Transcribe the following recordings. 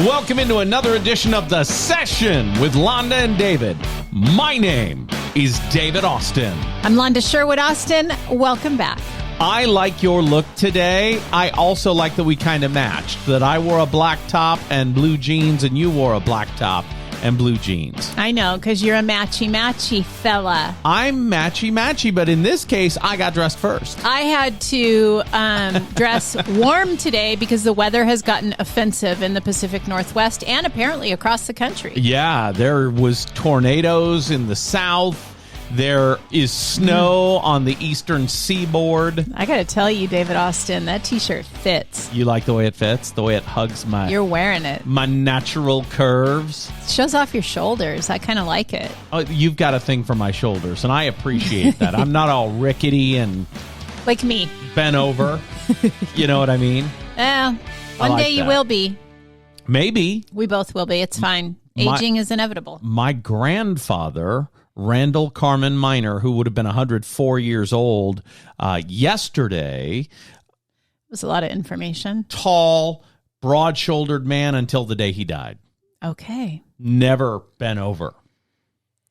Welcome into another edition of The Session with Londa and David. My name is David Austin. I'm Londa Sherwood Austin. Welcome back. I like your look today. I also like that we kind of matched, that I wore a black top and blue jeans and you wore a black top and blue jeans. I know, because you're a matchy-matchy fella. I'm matchy-matchy, but in this case, I got dressed first. I had to dress warm today because the weather has gotten offensive in the Pacific Northwest and apparently across the country. Yeah, there was tornadoes in the south. There is snow on the eastern seaboard. I got to tell you, David Austin, that T-shirt fits. You like the way it fits? The way it hugs You're wearing it. My natural curves. It shows off your shoulders. I kind of like it. Oh, you've got a thing for my shoulders, and I appreciate that. I'm not all rickety and... like me. Bent over. You know what I mean? One day you will be. Maybe. We both will be. It's fine. Aging is inevitable. My grandfather... Randall Carmen Minor, who would have been 104 years old yesterday. It was a lot of information. Tall, broad-shouldered man until the day he died. Okay. Never bent over.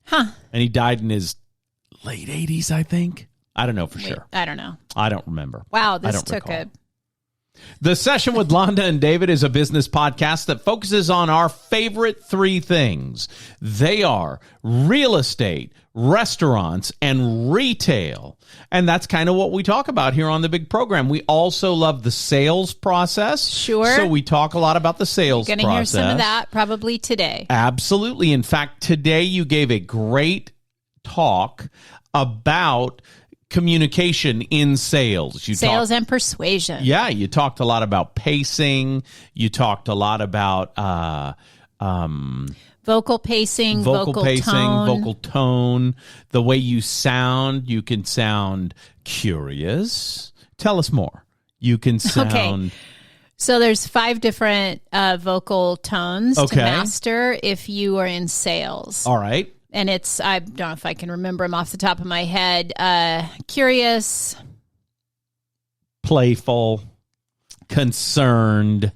Huh. And he died in his late 80s, I think. I don't know for sure. I don't know. I don't remember. Wow, this took a... The Session with Londa and David is a business podcast that focuses on our favorite three things. They are real estate, restaurants, and retail. And that's kind of what we talk about here on the big program. We also love the sales process. Sure. So we talk a lot about the sales process. Going to hear some of that probably today. Absolutely. In fact, today you gave a great talk about communication in sales. Sales and persuasion. Yeah, you talked a lot about pacing. You talked a lot about vocal pacing, vocal tone, the way you sound. You can sound curious. Tell us more. You can sound... Okay. So there's 5 different vocal tones to master if you are in sales. All right. And it's, I don't know if I can remember them off the top of my head. Curious. Playful. Concerned.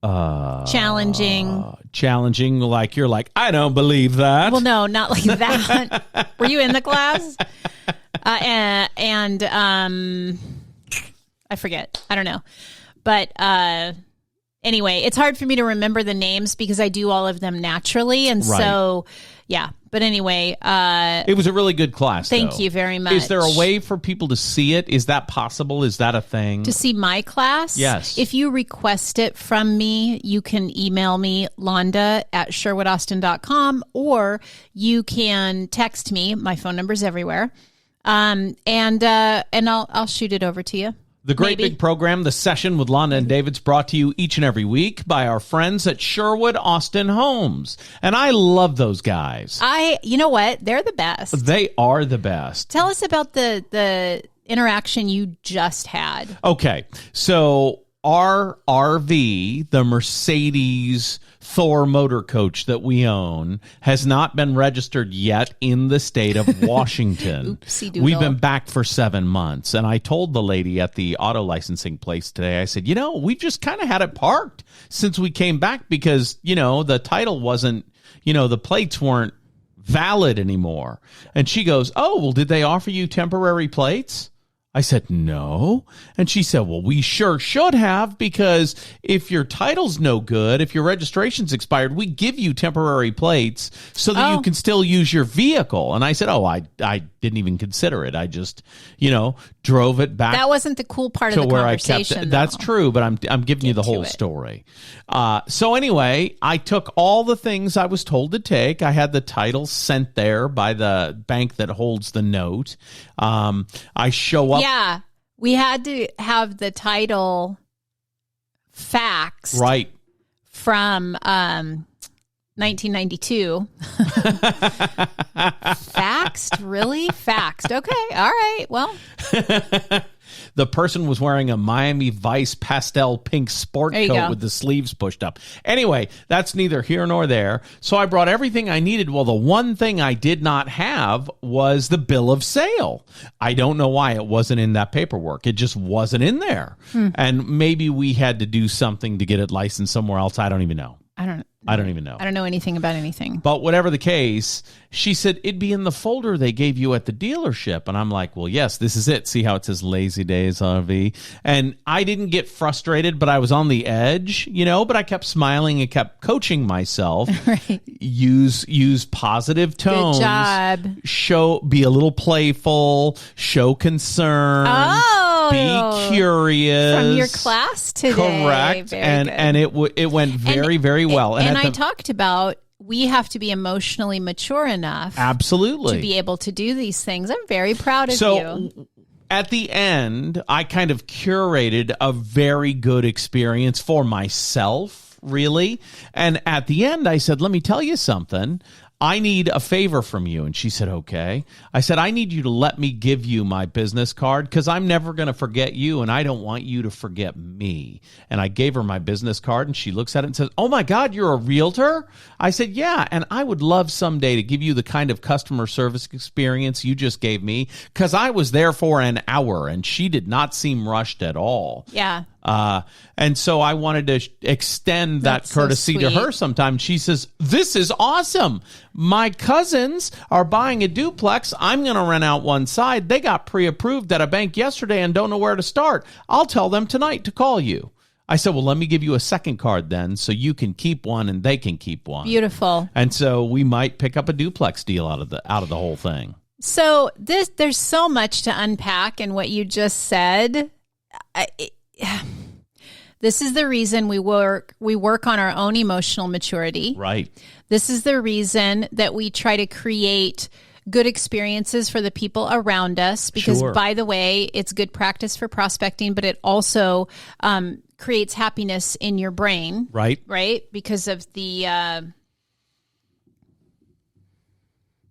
Challenging. Challenging, like you're like, I don't believe that. Well, no, not like that. Were you in the class? And I forget. I don't know. But anyway, it's hard for me to remember the names because I do all of them naturally. And so, yeah. But anyway. It was a really good class, Thank you very much. Is there a way for people to see it? Is that possible? Is that a thing? To see my class? Yes. If you request it from me, you can email me, londa@sherwoodaustin.com, or you can text me. My phone number's everywhere. And I'll shoot it over to you. The great big program, The Session with Londa and David's brought to you each and every week by our friends at Sherwood Austin Homes. And I love those guys. You know what? They're the best. They are the best. Tell us about the interaction you just had. Okay. So our RV, the Mercedes Thor motor coach that we own, has not been registered yet in the state of Washington. Oopsie-doodle. We've been back for 7 months. And I told the lady at the auto licensing place today, I said, we've just kind of had it parked since we came back because, the title wasn't, the plates weren't valid anymore. And she goes, oh, well, did they offer you temporary plates? I said, no. And she said, well, we sure should have, because if your title's no good, if your registration's expired, we give you temporary plates so that you can still use your vehicle. And I said, I didn't even consider it. I just, drove it back. That wasn't the cool part of the conversation. That's true, but I'm giving you the whole story. So anyway, I took all the things I was told to take. I had the title sent there by the bank that holds the note. I show up. Yeah, we had to have the title faxed. Right. From 1992. Faxed? Really? Faxed. Okay. All right. Well. The person was wearing a Miami Vice pastel pink sport coat with the sleeves pushed up. Anyway, that's neither here nor there. So I brought everything I needed. Well, the one thing I did not have was the bill of sale. I don't know why it wasn't in that paperwork. It just wasn't in there. And maybe we had to do something to get it licensed somewhere else. I don't even know. I don't even know. I don't know anything about anything. But whatever the case, she said, it'd be in the folder they gave you at the dealership. And I'm like, well, yes, this is it. See how it says Lazy Days RV? And I didn't get frustrated, but I was on the edge, but I kept smiling and kept coaching myself. Right. Use positive tones. Good job. Be a little playful, show concern. Be curious. From your class today. Correct. And it went very well. And I talked about we have to be emotionally mature enough absolutely to be able to do these things. I'm very proud of you. So at the end, I kind of curated a very good experience for myself, really. And at the end, I said, let me tell you something. I need a favor from you. And she said, okay. I said, I need you to let me give you my business card because I'm never going to forget you and I don't want you to forget me. And I gave her my business card and she looks at it and says, oh my God, you're a realtor? I said, yeah. And I would love someday to give you the kind of customer service experience you just gave me because I was there for an hour and she did not seem rushed at all. Yeah. And so I wanted to extend that courtesy to her sometime. She says, this is awesome. My cousins are buying a duplex. I'm going to rent out one side. They got pre-approved at a bank yesterday and don't know where to start. I'll tell them tonight to call you. I said, well, let me give you a second card then so you can keep one and they can keep one. Beautiful. And so we might pick up a duplex deal out of the whole thing. So there's so much to unpack in what you just said. This is the reason we work on our own emotional maturity. Right. This is the reason that we try to create good experiences for the people around us because, by the way, it's good practice for prospecting, but it also creates happiness in your brain. Right. Right? Because of the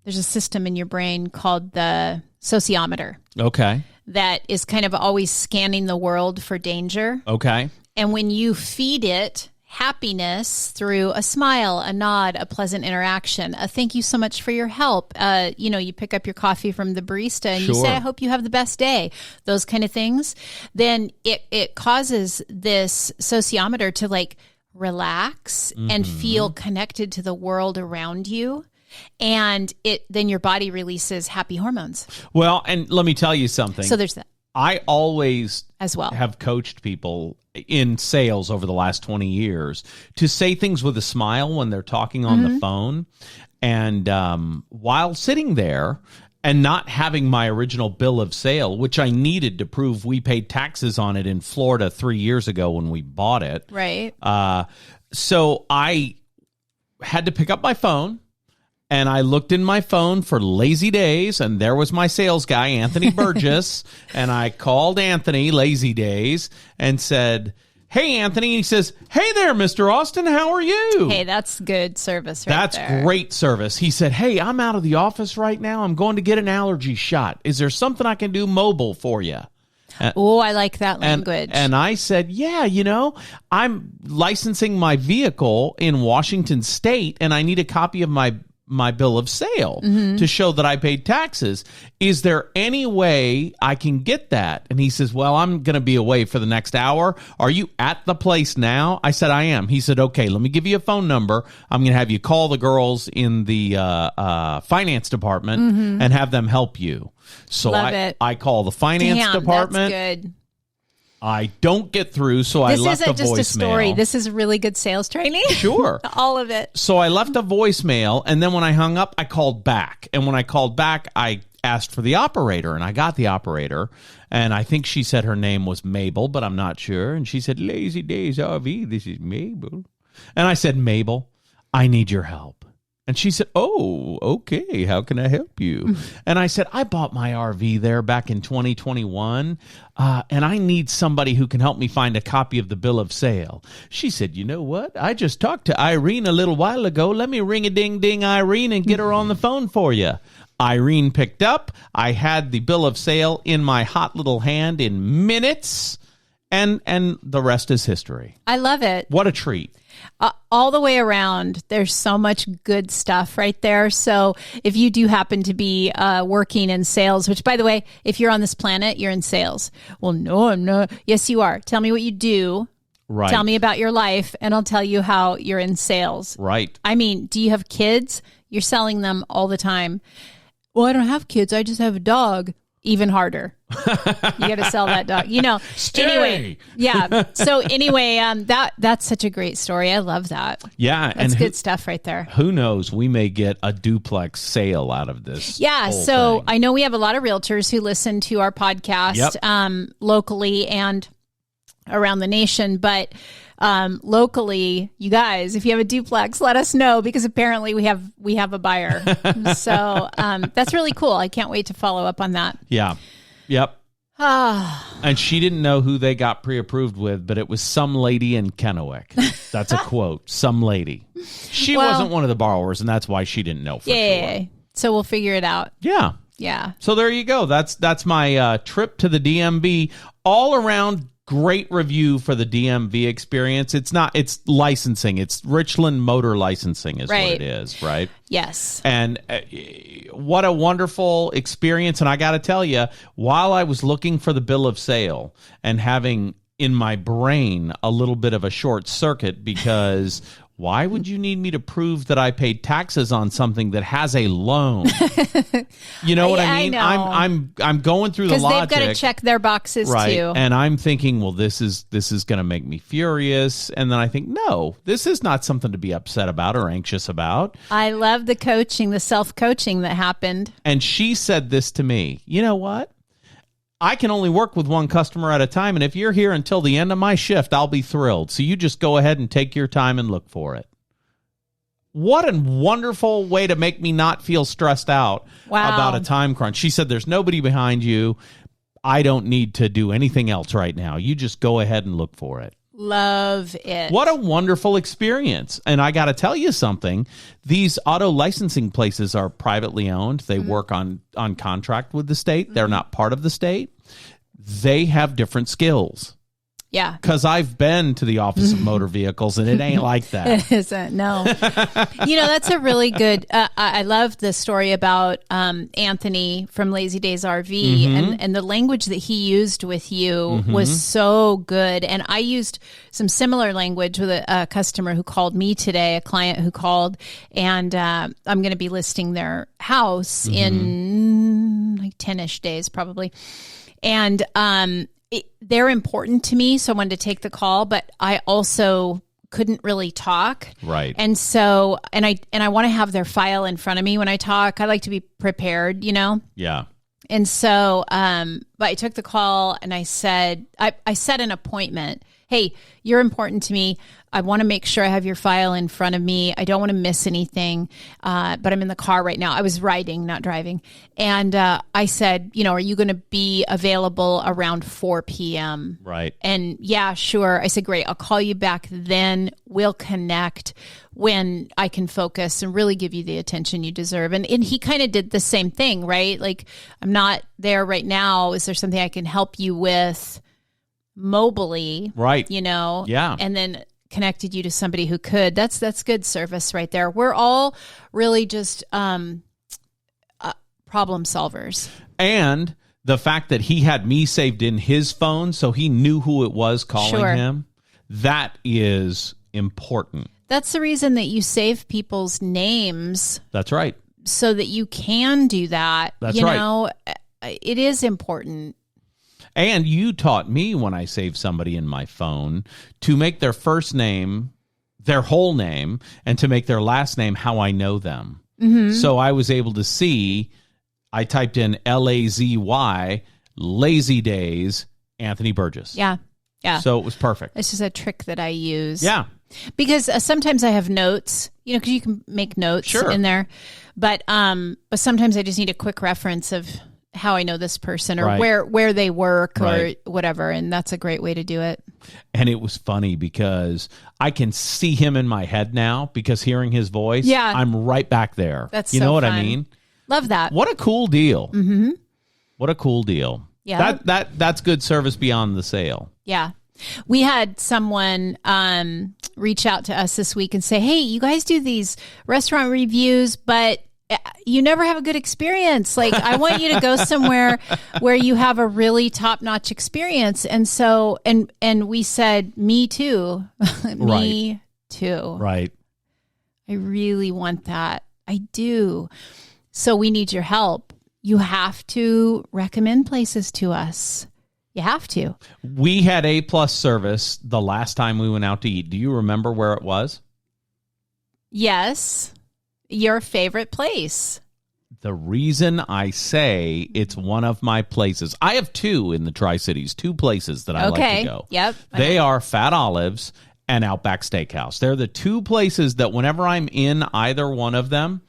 there's a system in your brain called the sociometer. Okay. That is kind of always scanning the world for danger. Okay. And when you feed it happiness through a smile, a nod, a pleasant interaction, a thank you so much for your help, you pick up your coffee from the barista and you say, I hope you have the best day, those kind of things, then it causes this sociometer to relax and feel connected to the world around you. And then your body releases happy hormones. Well, and let me tell you something. So there's that. I always as well have coached people in sales over the last 20 years to say things with a smile when they're talking on the phone. And while sitting there and not having my original bill of sale, which I needed to prove we paid taxes on it in Florida 3 years ago when we bought it. Right. So I had to pick up my phone. And I looked in my phone for Lazy Days, and there was my sales guy, Anthony Burgess. And I called Anthony, Lazy Days, and said, hey, Anthony. And he says, hey there, Mr. Austin. How are you? Hey, that's good service there. That's great service. He said, hey, I'm out of the office right now. I'm going to get an allergy shot. Is there something I can do mobile for you? Oh, I like that language. And I said, yeah, I'm licensing my vehicle in Washington State, and I need a copy of my bill of sale to show that I paid taxes. Is there any way I can get that? And he says, well, I'm going to be away for the next hour. Are you at the place now? I said, I am. He said, okay, let me give you a phone number. I'm going to have you call the girls in the finance department and have them help you. So I call the finance department. That's good. I don't get through, so I left a voicemail. This isn't just a story. This is really good sales training. Sure. All of it. So I left a voicemail, and then when I hung up, I called back. And when I called back, I asked for the operator, and I got the operator. And I think she said her name was Mabel, but I'm not sure. And she said, Lazy Days RV, this is Mabel. And I said, Mabel, I need your help. And she said, oh, okay, how can I help you? And I said, I bought my RV there back in 2021, and I need somebody who can help me find a copy of the bill of sale. She said, you know what? I just talked to Irene a little while ago. Let me ring-a-ding-ding Irene and get her on the phone for you. Irene picked up. I had the bill of sale in my hot little hand in minutes, and the rest is history. I love it. What a treat. All the way around, there's so much good stuff right there. So if you do happen to be working in sales, which, by the way, if you're on this planet, you're in sales. Well, no, I'm not. Yes, you are. Tell me what you do. Right. Tell me about your life, and I'll tell you how you're in sales. Right. I mean, do you have kids? You're selling them all the time. Well, I don't have kids. I just have a dog. Even harder. You got to sell that dog. Stay. Anyway, yeah. So anyway, that's such a great story. I love that. Yeah. That's good stuff right there. Who knows? We may get a duplex sale out of this. Yeah. So I know we have a lot of realtors who listen to our podcast locally and around the nation, but locally, you guys, if you have a duplex, let us know, because apparently we have a buyer. So that's really cool. I can't wait to follow up on that. Yeah. Yep. And she didn't know who they got pre-approved with, but it was some lady in Kennewick. That's a quote. Some lady. She wasn't one of the borrowers, and that's why she didn't know for sure. So we'll figure it out. Yeah. Yeah. So there you go. That's my trip to the DMV. All around great review for the DMV experience. It's licensing. It's Richland Motor Licensing is what it is, right? Yes. And what a wonderful experience. And I got to tell you, while I was looking for the bill of sale and having in my brain a little bit of a short circuit, because why would you need me to prove that I paid taxes on something that has a loan? You know what I mean? I know. I'm going through the logic. Because they've got to check their boxes too. And I'm thinking, well, this is going to make me furious. And then I think, no, this is not something to be upset about or anxious about. I love the coaching, the self-coaching that happened. And she said this to me. You know what? I can only work with one customer at a time, and if you're here until the end of my shift, I'll be thrilled. So you just go ahead and take your time and look for it. What a wonderful way to make me not feel stressed out about a time crunch. She said, there's nobody behind you. I don't need to do anything else right now. You just go ahead and look for it. Love it. What a wonderful experience. And I got to tell you something. These auto licensing places are privately owned. They work on contract with the state. They're not part of the state. They have different skills. Yeah. Because I've been to the Office of Motor Vehicles, and it ain't like that. It isn't, no. That's a really good, I love the story about Anthony from Lazy Days RV, and the language that he used with you was so good. And I used some similar language with a customer who called me today, a client who called, and I'm going to be listing their house in like 10-ish days probably. And they're important to me, so I wanted to take the call, but I also couldn't really talk. Right. And so, and I want to have their file in front of me when I talk. I like to be prepared, Yeah. And so, but I took the call and I said, I set an appointment. Hey, you're important to me. I want to make sure I have your file in front of me. I don't want to miss anything, but I'm in the car right now. I was riding, not driving. And I said, are you going to be available around 4 p.m.? Right. And yeah, sure. I said, great. I'll call you back then. We'll connect when I can focus and really give you the attention you deserve. And he kind of did the same thing, right? Like, I'm not there right now. Is there something I can help you with mobily? Right. Yeah. And then connected you to somebody who could. That's good service right there. We're all really just problem solvers. And the fact that he had me saved in his phone, so he knew who it was calling him, that is important. That's the reason that you save people's names. That's right. So that you can do that. That's right. It is important. And you taught me when I saved somebody in my phone to make their first name their whole name and to make their last name how I know them. So I was able to see, I typed in LAZY, Lazy Days, Anthony Burgess. Yeah. Yeah. So it was perfect. It's just a trick that I use. Yeah. Because sometimes I have notes, because you can make notes in there. But sometimes I just need a quick reference of how I know this person or where they work or whatever. And that's a great way to do it. And it was funny because I can see him in my head now because hearing his voice, I'm right back there. That's you know what fun. I mean? Love that. What a cool deal. Mm-hmm. What a cool deal. Yeah. That's good service beyond the sale. Yeah. We had someone reach out to us this week and say, hey, you guys do these restaurant reviews, but you never have a good experience. Like, I want you to go somewhere where you have a really top-notch experience. And so, and we said, me too. Me too. Right. I really want that. I do. So we need your help. You have to recommend places to us. You have to. We had A+ service the last time we went out to eat. Do you remember where it was? Yes. Your favorite place. The reason I say it's one of my places, I have two in the Tri-Cities, two places that I like to go. Yep. They are Fat Olives and Outback Steakhouse. They're the two places that whenever I'm in either one of them,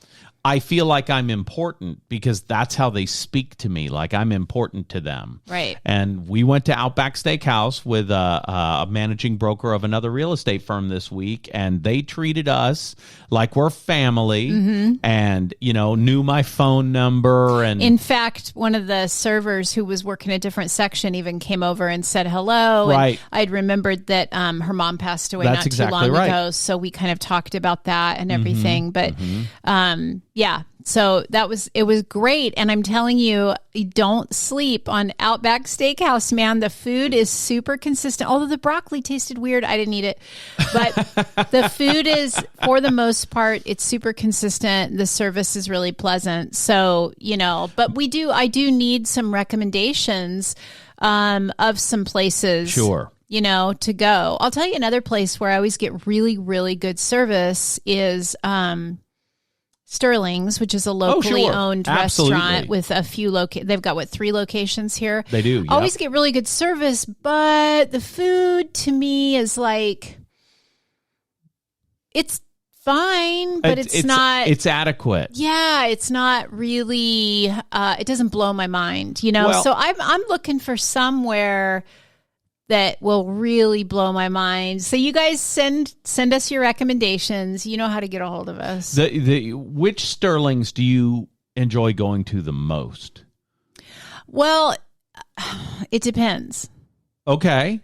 I feel like I'm important because that's how they speak to me, like I'm important to them. Right. And we went to Outback Steakhouse with a managing broker of another real estate firm this week, and they treated us like we're family and, knew my phone number. And in fact, one of the servers who was working a different section even came over and said hello. Right. And I'd remembered that her mom passed away That's not exactly too long right. ago. So we kind of talked about that and everything. But yeah, so it was great. And I'm telling you, don't sleep on Outback Steakhouse, man. The food is super consistent. Although the broccoli tasted weird, I didn't eat it. But the food is, for the most part, it's super consistent. The service is really pleasant. So, but I do need some recommendations of some places. Sure. To go. I'll tell you another place where I always get really, really good service is Sterling's, which is a locally owned restaurant with a few they've got 3 locations here. They do. Yep. Always get really good service, but the food to me is like, it's fine, but it's not. It's adequate. Yeah, it's not really. It doesn't blow my mind, Well, so I'm looking for somewhere that will really blow my mind. So you guys send us your recommendations. You know how to get a hold of us. Which Sterlings do you enjoy going to the most? Well, it depends. Okay.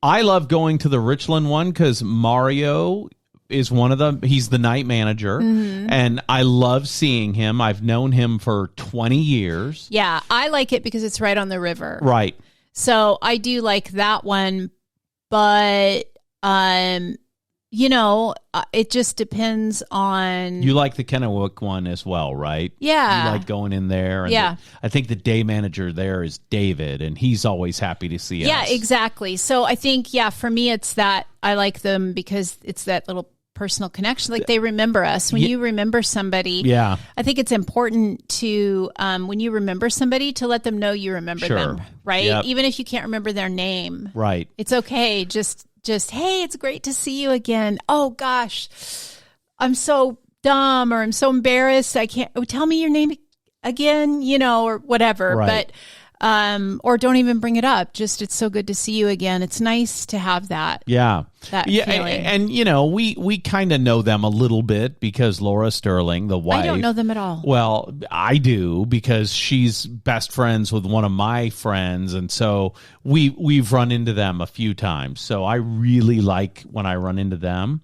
I love going to the Richland one because Mario is one of them. He's the night manager, and I love seeing him. I've known him for 20 years. Yeah, I like it because it's right on the river. Right. So I do like that one, but it just depends on. You like the Kennewick one as well, right? Yeah. You like going in there. And I think the day manager there is David, and he's always happy to see us. Yeah, exactly. So I think, for me, it's that I like them because it's that little personal connection. Like, they remember us. When you remember somebody, I think it's important to, when you remember somebody, to let them know you remember them, right? Yep. Even if you can't remember their name. Right. It's okay. Just, hey, it's great to see you again. Oh, gosh, I'm so dumb, or I'm so embarrassed. I can't, tell me your name again, or whatever. Right. But, or don't even bring it up. Just, it's so good to see you again. It's nice to have that. Yeah. That feeling. And we kind of know them a little bit because Laura Sterling, the wife. I don't know them at all. Well, I do because she's best friends with one of my friends, and so we've run into them a few times. So I really like when I run into them.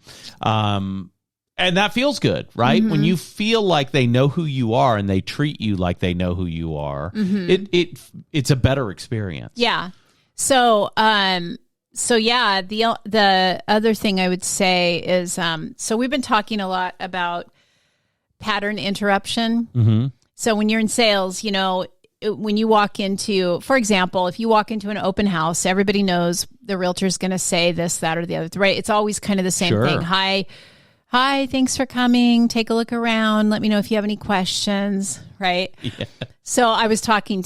And that feels good, right? When you feel like they know who you are and they treat you like they know who you are, it's a better experience. Yeah. So, the other thing I would say is, so we've been talking a lot about pattern interruption. Mm-hmm. So when you're in sales, when you walk into, for example, if you walk into an open house, everybody knows the realtor's going to say this, that, or the other, right? It's always kind of the same thing. Hi, thanks for coming. Take a look around. Let me know if you have any questions, right? Yeah. So I was training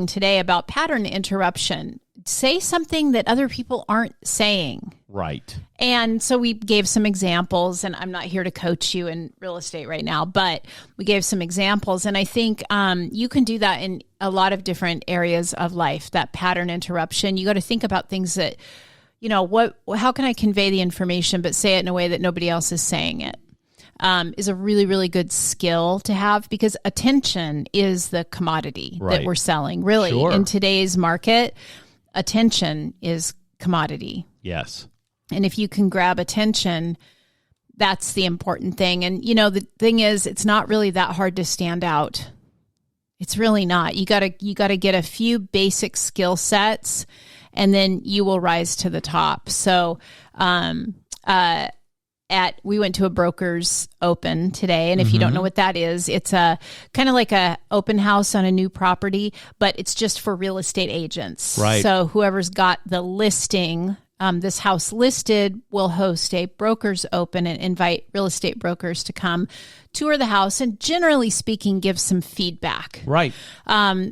today about pattern interruption. Say something that other people aren't saying. Right. And so we gave some examples, and I'm not here to coach you in real estate right now, but we gave some examples. And I think you can do that in a lot of different areas of life, that pattern interruption. You got to think about things that, how can I convey the information, but say it in a way that nobody else is saying it? is a really, really good skill to have, because attention is the commodity that we're selling. Really, in today's market, attention is commodity. Yes. And if you can grab attention, that's the important thing. And, the thing is, it's not really that hard to stand out. It's really not. You gotta get a few basic skill sets, and then you will rise to the top. So, we went to a broker's open today, and if you don't know what that is, it's a kind of like a open house on a new property, but it's just for real estate agents. Right. So whoever's got the listing, this house listed, will host a broker's open and invite real estate brokers to come tour the house and, generally speaking, give some feedback. Right.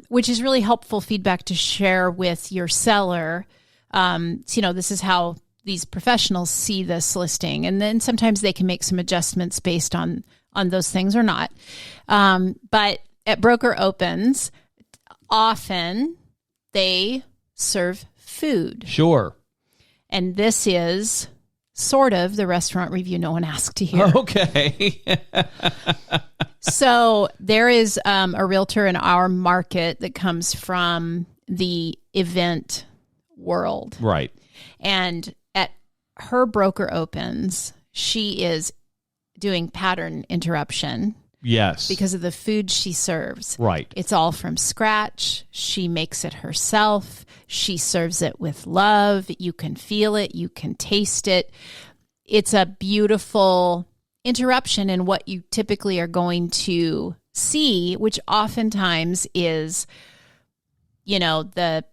Which is really helpful feedback to share with your seller. This is how these professionals see this listing. And then sometimes they can make some adjustments based on those things or not. But at broker opens, often they serve food. Sure. And this is sort of the restaurant review no one asked to hear. Okay. So there is a realtor in our market that comes from the event world. Right. And at her broker opens, she is doing pattern interruption. Yes. Because of the food she serves. Right. It's all from scratch. She makes it herself. She serves it with love. You can feel it. You can taste it. It's a beautiful interruption in what you typically are going to see, which oftentimes is, the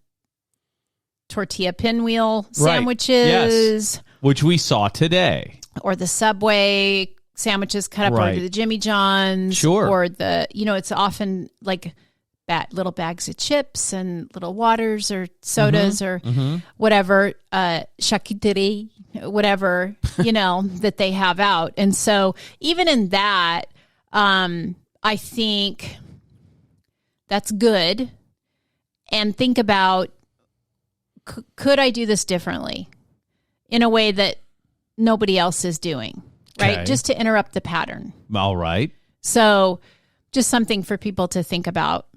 tortilla pinwheel sandwiches. Yes. Which we saw today. Or the Subway sandwiches cut up, or the Jimmy John's. Sure. Or it's often like little bags of chips and little waters or sodas or whatever, charcuterie, whatever, that they have out. And so even in that, I think that's good. And think about, could I do this differently in a way that nobody else is doing? Right. Okay. Just to interrupt the pattern. All right. So just something for people to think about,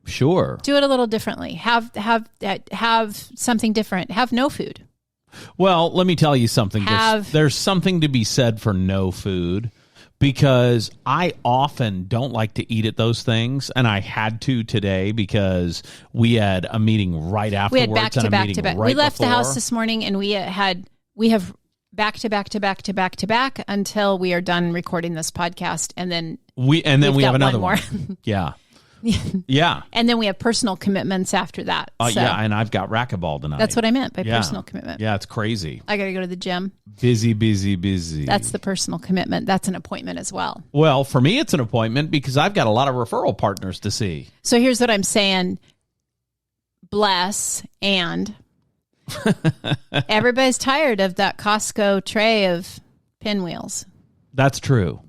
Sure. Do it a little differently. Have something different. Have no food. Well, let me tell you something. There's something to be said for no food, because I often don't like to eat at those things, and I had to today because we had a meeting right afterwards. We had back to back. Right we left before. the house this morning, and we have back to back until we are done recording this podcast, and then we have another one more. Yeah. Yeah. And then we have personal commitments after that. Yeah, and I've got racquetball tonight. That's what I meant by personal commitment. Yeah, it's crazy. I got to go to the gym. Busy. That's the personal commitment. That's an appointment as well. Well, for me, it's an appointment because I've got a lot of referral partners to see. So here's what I'm saying. Bless and everybody's tired of that Costco tray of pinwheels. That's true.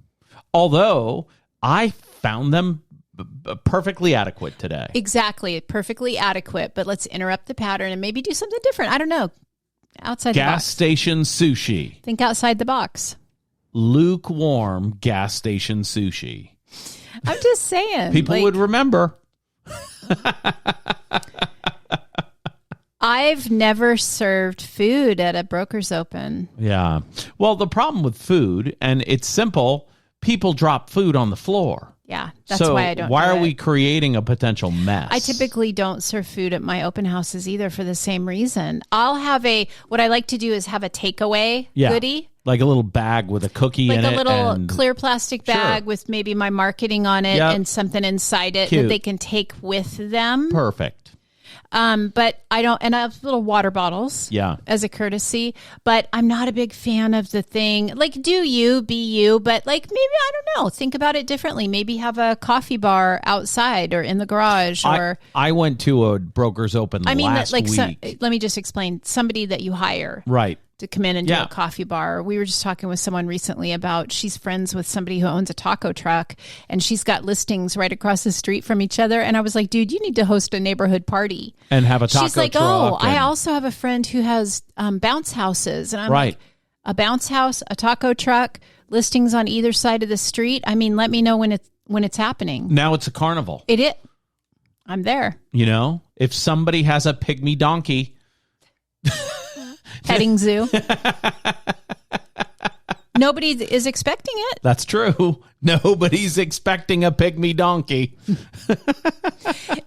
Although I found them perfectly adequate today. Exactly. Perfectly adequate. But let's interrupt the pattern and maybe do something different. I don't know. Outside the box. Gas station sushi. Think outside the box. Lukewarm gas station sushi. I'm just saying. People would remember. I've never served food at a broker's open. Yeah. Well, the problem with food, and it's simple, people drop food on the floor. Yeah, that's why I don't. Why are we creating a potential mess? I typically don't serve food at my open houses either for the same reason. I'll have what I like to do is have a takeaway goodie. Like a little bag with a cookie in it. Like a little clear plastic bag with maybe my marketing on it and something inside it that they can take with them. Perfect. But I don't, and I have little water bottles as a courtesy, but I'm not a big fan of the thing. Like, do you, be you, but like, maybe, I don't know, think about it differently. Maybe have a coffee bar outside or in the garage or. I went to a broker's open last week. Let me just explain. Somebody that you hire. Right. To come in and do a coffee bar. We were just talking with someone recently about she's friends with somebody who owns a taco truck and she's got listings right across the street from each other. And I was like, dude, you need to host a neighborhood party. And have a taco truck. She's like, I also have a friend who has bounce houses. And I'm like, a bounce house, a taco truck, listings on either side of the street. I mean, let me know when it's happening. Now it's a carnival. I'm there. You know, if somebody has a pygmy donkey. Petting zoo. Nobody is expecting it. That's true. Nobody's expecting a pygmy donkey.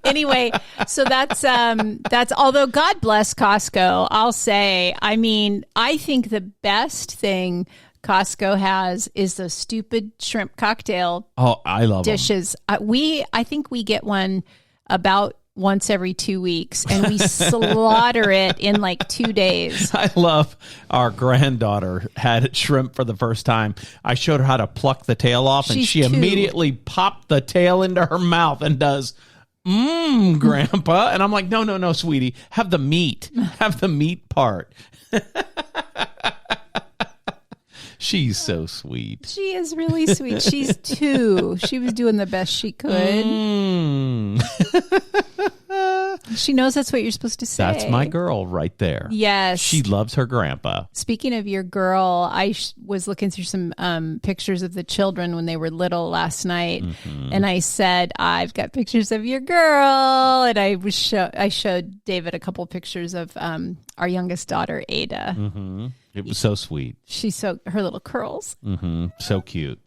Anyway, so that's although God bless Costco, I'll say, I mean, I think the best thing Costco has is the stupid shrimp cocktail. Oh, I love dishes. I think we get one about once every 2 weeks, and we slaughter it in like 2 days. I love our granddaughter had shrimp for the first time. I showed her how to pluck the tail off, and she immediately popped the tail into her mouth and does, Grandpa. And I'm like, no, sweetie, have the meat. Have the meat part. She's so sweet. She is really sweet. She's 2. She was doing the best she could. She knows that's what you're supposed to say. That's my girl right there. Yes. She loves her grandpa. Speaking of your girl, I was looking through some pictures of the children when they were little last night. Mm-hmm. And I said, I've got pictures of your girl. And I showed David a couple pictures of our youngest daughter, Ada. Mm-hmm. It was so sweet. Her little curls. Mm-hmm. So cute.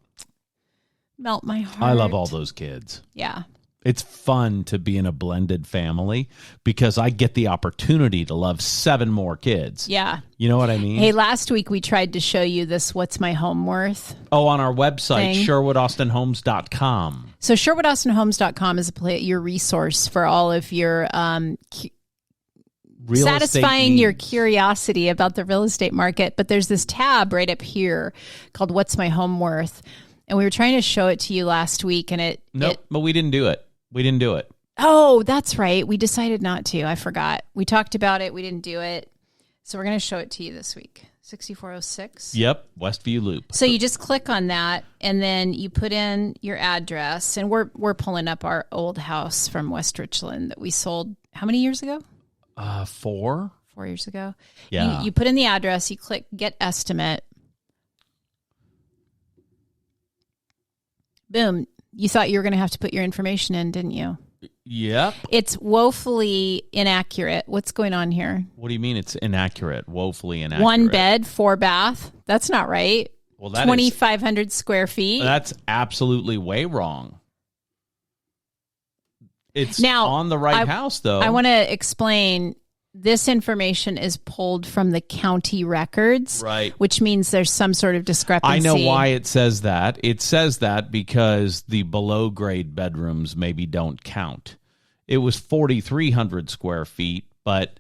Melt my heart. I love all those kids. Yeah. It's fun to be in a blended family because I get the opportunity to love 7 more kids. Yeah. You know what I mean? Hey, last week we tried to show you this What's My Home Worth? Oh, on our website, SherwoodAustinHomes.com. So SherwoodAustinHomes.com is your resource for all of your satisfying your curiosity about the real estate market. But there's this tab right up here called What's My Home Worth? And we were trying to show it to you last week, and but we didn't do it. We didn't do it. Oh, that's right. We decided not to. I forgot. We talked about it. We didn't do it. So we're going to show it to you this week. 6406. Yep. Westview Loop. So you just click on that, and then you put in your address. And we're pulling up our old house from West Richland that we sold how many years ago? 4. 4 years ago. Yeah. You put in the address. You click Get Estimate. Boom. You thought you were going to have to put your information in, didn't you? Yep. It's woefully inaccurate. What's going on here? What do you mean it's inaccurate? Woefully inaccurate. 1 bed, 4 bath. That's not right. Well, that 2,500 square feet. That's absolutely way wrong. It's now, on the right house, though. I want to explain. This information is pulled from the county records, right? Which means there's some sort of discrepancy. I know why it says that. It says that because the below grade bedrooms maybe don't count. It was 4,300 square feet, but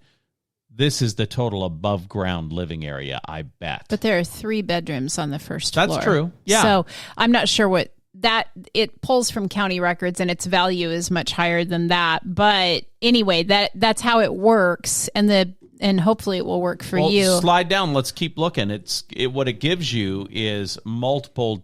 this is the total above ground living area, I bet. But there are 3 bedrooms on the first floor. That's true. Yeah. So I'm not sure what that it pulls from county records, and its value is much higher than that. But anyway, that's how it works, and hopefully it will work for you. Slide down. Let's keep looking. What it gives you is multiple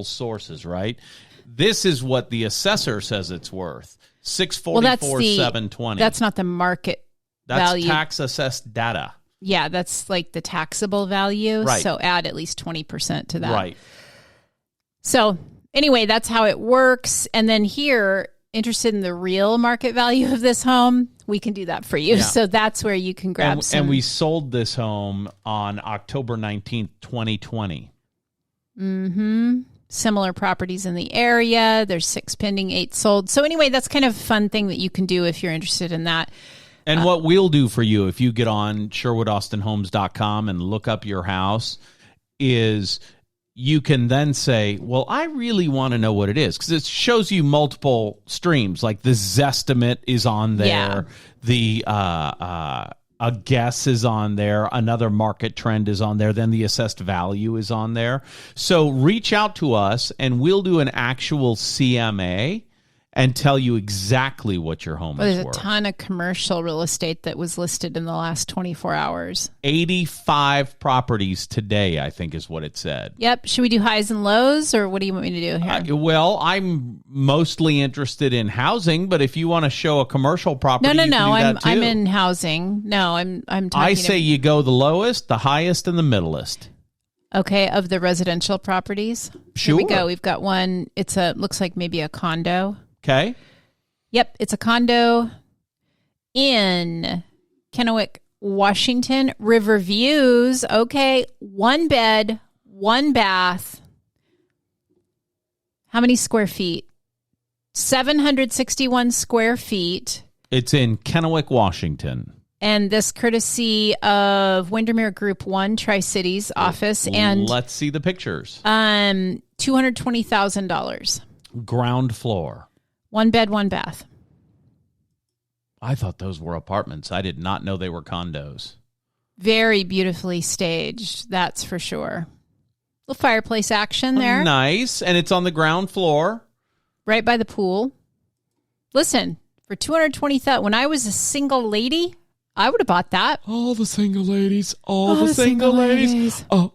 sources, right? This is what the assessor says it's worth. $644,720. That's not the market value. That's tax assessed data. Yeah, that's like the taxable value. Right. So add at least 20% to that. Right. So anyway, that's how it works. And then here, interested in the real market value of this home, we can do that for you. Yeah. So that's where you can grab some. And we sold this home on October 19th, 2020. Mm-hmm. Similar properties in the area. There's 6 pending, 8 sold. So anyway, that's kind of a fun thing that you can do if you're interested in that. And what we'll do for you, if you get on SherwoodAustinHomes.com and look up your house, is you can then say, well, I really want to know what it is, because it shows you multiple streams. Like the Zestimate is on there. Yeah. A guess is on there. Another market trend is on there. Then the assessed value is on there. So reach out to us and we'll do an actual CMA and tell you exactly what your home is worth. There's a ton of commercial real estate that was listed in the last 24 hours. 85 properties today, I think is what it said. Yep. Should we do highs and lows, or what do you want me to do here? Well, I'm mostly interested in housing, but if you want to show a commercial property, you can do that too. I'm in housing. No, I'm talking. I say you go the lowest, the highest, and the middlest. Okay, of the residential properties. Sure. Here we go. We've got one. Looks like maybe a condo. Okay. Yep, it's a condo in Kennewick, Washington. River views. Okay, 1 bed, 1 bath. How many square feet? 761 square feet. It's in Kennewick, Washington. And this courtesy of Windermere Group 1 Tri-Cities office. And let's see the pictures. $220,000. Ground floor. 1 bed, 1 bath. I thought those were apartments. I did not know they were condos. Very beautifully staged, that's for sure. Little fireplace action there. Nice. And it's on the ground floor. Right by the pool. Listen, for $220,000, when I was a single lady, I would have bought that. All the single ladies. All the single ladies. Oh,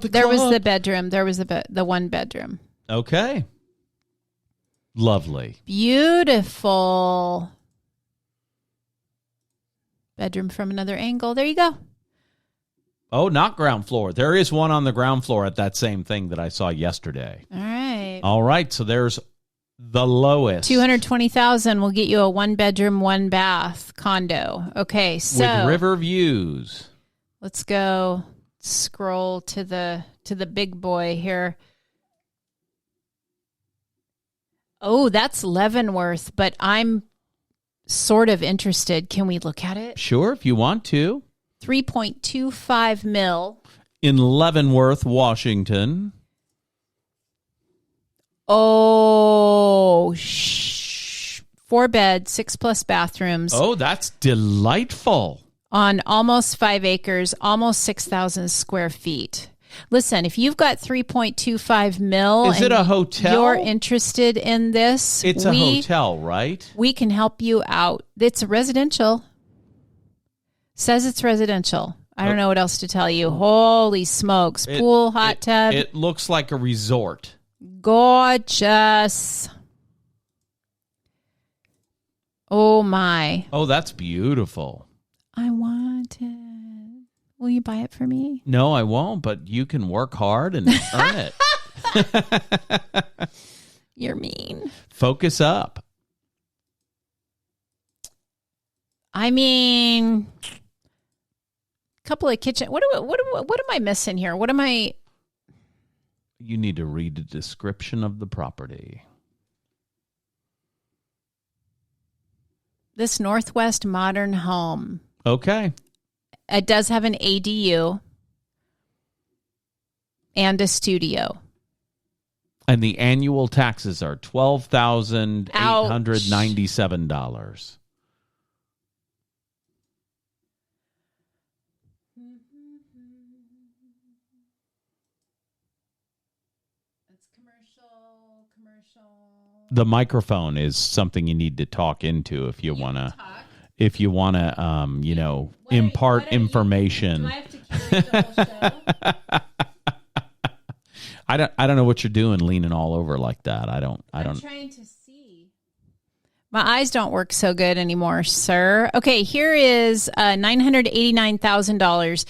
there was the bedroom. There was the 1 bedroom. Okay. Lovely. Beautiful. Bedroom from another angle. There you go. Oh, not ground floor. There is one on the ground floor at that same thing that I saw yesterday. All right. So there's the lowest. $220,000 will get you a 1 bedroom, 1 bath condo. Okay, so with river views. Let's go scroll to the big boy here. Oh, that's Leavenworth, but I'm sort of interested. Can we look at it? Sure, if you want to. 3.25 mil. In Leavenworth, Washington. Oh, 4 beds, 6+ bathrooms. Oh, that's delightful. On almost 5 acres, almost 6,000 square feet. Listen, if you've got 3.25 mil, is it a hotel? You're interested in this? It's a hotel, right? We can help you out. It's a residential. Says it's residential. I don't know what else to tell you. Holy smokes. Pool, hot tub. It looks like a resort. Gorgeous. Oh, my. Oh, that's beautiful. I want it. Will you buy it for me? No, I won't, but you can work hard and earn it. You're mean. Focus up. I mean, couple of kitchen. What am I missing here? What am I? You need to read the description of the property. This Northwest modern home. Okay. It does have an ADU and a studio. And the annual taxes are $12,897. It's commercial. The microphone is something you need to talk into if you want to. If you want to, impart information. Do I have to curate the whole show? I don't know what you're doing, leaning all over like that. I'm trying to see. My eyes don't work so good anymore, sir. Okay, here is $989,000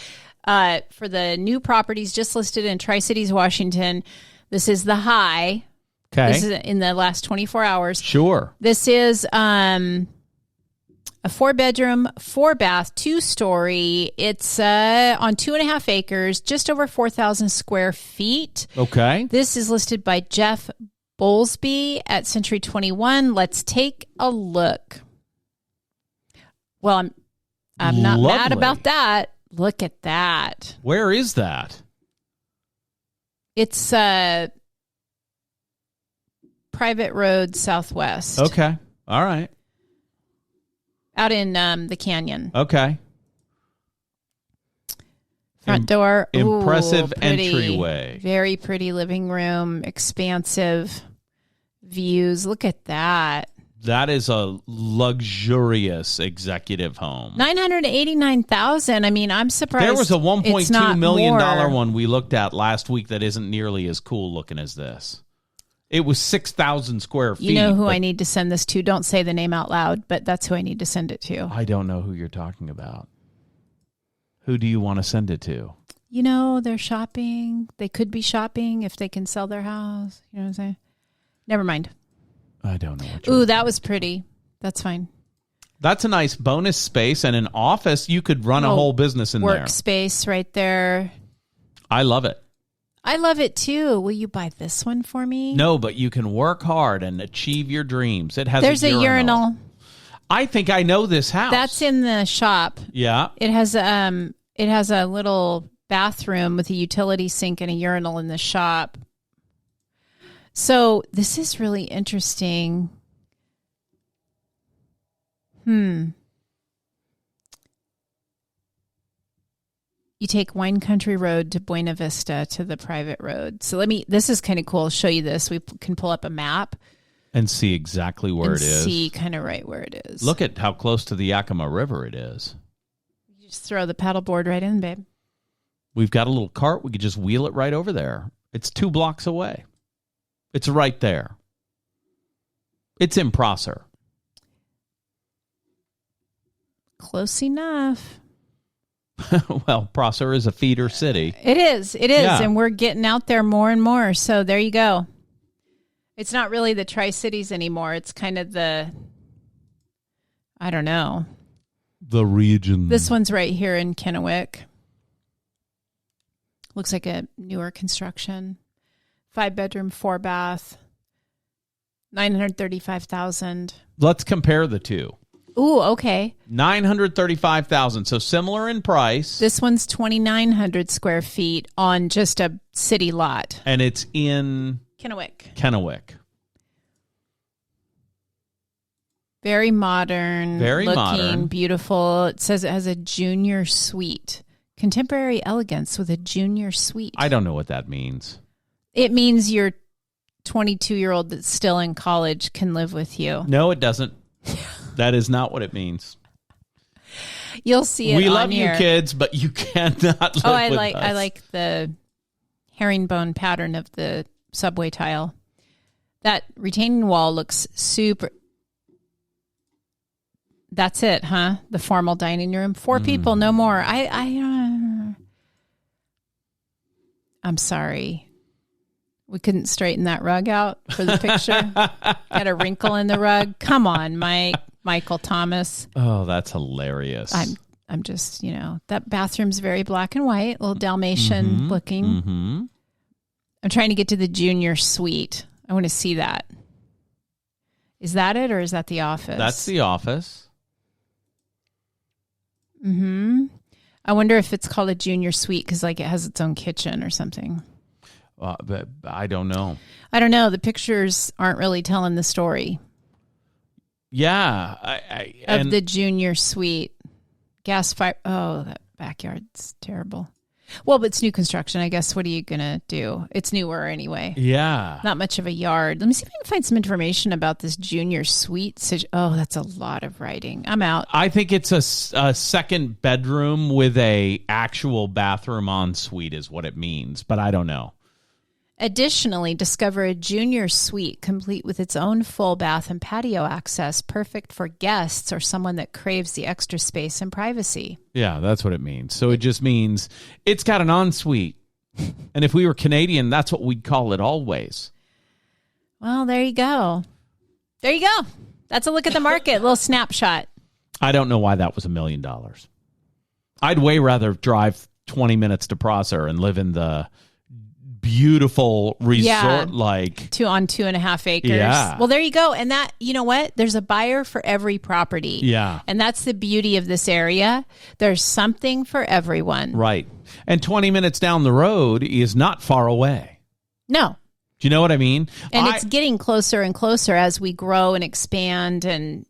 for the new properties just listed in Tri-Cities, Washington. This is the high. Okay. This is in the last 24 hours. Sure. This is a 4-bedroom, 4-bath, 2-story. It's on 2.5 acres, just over 4,000 square feet. Okay. This is listed by Jeff Bowlesby at Century 21. Let's take a look. Well, I'm not mad about that. Look at that. Where is that? It's Private Road Southwest. Okay. All right. Out in the canyon. Okay. Front door. Impressive pretty, entryway. Very pretty living room. Expansive views. Look at that. That is a luxurious executive home. $989,000. I mean, I'm surprised. There was a $1.2 million more. one we looked at last week that isn't nearly as cool looking as this. It was 6,000 square feet. You know who I need to send this to? Don't say the name out loud, but that's who I need to send it to. I don't know who you're talking about. Who do you want to send it to? they're shopping. They could be shopping if they can sell their house. You know what I'm saying? Never mind. I don't know. Ooh, that was pretty. That's fine. That's a nice bonus space and an office. You could run a whole business in there. Workspace right there. I love it. I love it too. Will you buy this one for me? No, but you can work hard and achieve your dreams. It has There's a urinal. I think I know this house. That's in the shop. Yeah. It has a little bathroom with a utility sink and a urinal in the shop. So this is really interesting. You take Wine Country Road to Buena Vista to the private road. So this is kind of cool. I'll show you this. We can pull up a map. And see exactly where it is. See kind of right where it is. Look at how close to the Yakima River it is. You just throw the paddleboard right in, babe. We've got a little cart. We could just wheel it right over there. It's 2 blocks away. It's right there. It's in Prosser. Close enough. Well, Prosser is a feeder city. It is. Yeah. And we're getting out there more and more. So there you go. It's not really the Tri-Cities anymore. It's kind of I don't know. The region. This one's right here in Kennewick. Looks like a newer construction. 5-bedroom, 4-bath, $935,000. Let's compare the two. Ooh, okay. $935,000. So similar in price. This one's 2,900 square feet on just a city lot. And it's in Kennewick. Very modern. Very looking, modern. Beautiful. It says it has a junior suite. Contemporary elegance with a junior suite. I don't know what that means. It means your 22-year-old that's still in college can live with you. No, it doesn't. That is not what it means. You'll see it. We on love here. you, kids, but you cannot live with us. I like the herringbone pattern of the subway tile. That retaining wall looks super. That's it, huh? The formal dining room. 4 people, no more. I'm sorry. We couldn't straighten that rug out for the picture. Got a wrinkle in the rug. Come on, Michael Thomas. Oh, that's hilarious. I'm just, that bathroom's very black and white, a little Dalmatian looking. Mm-hmm. I'm trying to get to the junior suite. I want to see that. Is that it, or is that the office? That's the office. I wonder if it's called a junior suite because, it has its own kitchen or something. But I don't know. I don't know. The pictures aren't really telling the story. Yeah. Of the junior suite. Gas fire. Oh, that backyard's terrible. Well, but it's new construction. I guess what are you going to do? It's newer anyway. Yeah. Not much of a yard. Let me see if I can find some information about this junior suite. Oh, that's a lot of writing. I'm out. I think it's a second bedroom with a actual bathroom en suite is what it means, but I don't know. Additionally, discover a junior suite complete with its own full bath and patio access, perfect for guests or someone that craves the extra space and privacy. Yeah, that's what it means. So it just means it's got an ensuite. And if we were Canadian, that's what we'd call it always. Well, there you go. There you go. That's a look at the market, little snapshot. I don't know why that was $1 million. I'd way rather drive 20 minutes to Prosser and live in the beautiful resort like 2.5 acres. Yeah. Well, there you go. And that, you know what? There's a buyer for every property. Yeah. And that's the beauty of this area. There's something for everyone. Right. And 20 minutes down the road is not far away. No. Do you know what I mean? And it's getting closer and closer as we grow and expand and,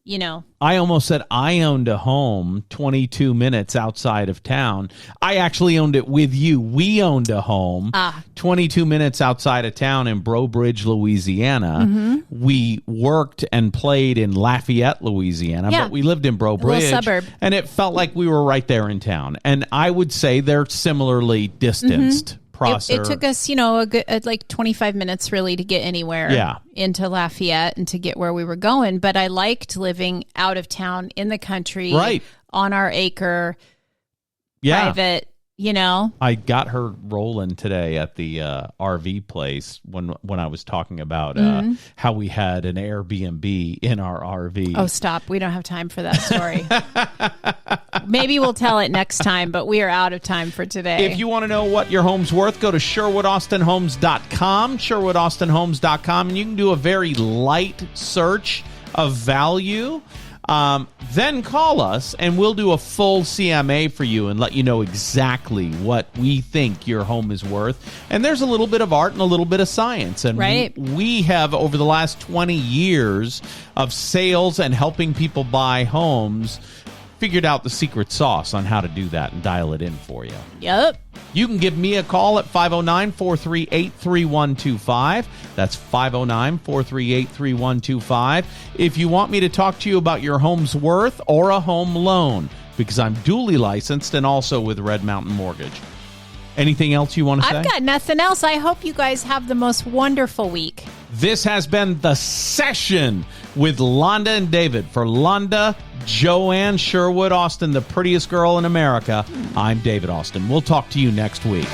I almost said I owned a home 22 minutes outside of town. I actually owned it with you. We owned a home 22 minutes outside of town in Breaux Bridge, Louisiana. We worked and played in Lafayette, Louisiana, but we lived in Breaux Bridge. Little suburb. And it felt like we were right there in town. And I would say they're similarly distanced. It took us, a good 25 minutes really to get anywhere into Lafayette and to get where we were going. But I liked living out of town in the country, right, on our acre, private. I got her rolling today at the RV place when I was talking about how we had an Airbnb in our RV. Oh, stop. We don't have time for that story. Maybe we'll tell it next time, but we are out of time for today. If you want to know what your home's worth, go to SherwoodAustinHomes.com, SherwoodAustinHomes.com, and you can do a very light search of value. Then call us and we'll do a full CMA for you and let you know exactly what we think your home is worth. And there's a little bit of art and a little bit of science. And we have, over the last 20 years of sales and helping people buy homes, figured out the secret sauce on how to do that and dial it in for you. Yep. You can give me a call at 509-438-3125. That's 509-438-3125. If you want me to talk to you about your home's worth or a home loan, because I'm duly licensed and also with Red Mountain Mortgage. Anything else you want to say? I've got nothing else. I hope you guys have the most wonderful week. This has been The Session with Londa and David. For Londa, Joanne Sherwood Austin, the prettiest girl in America, I'm David Austin. We'll talk to you next week.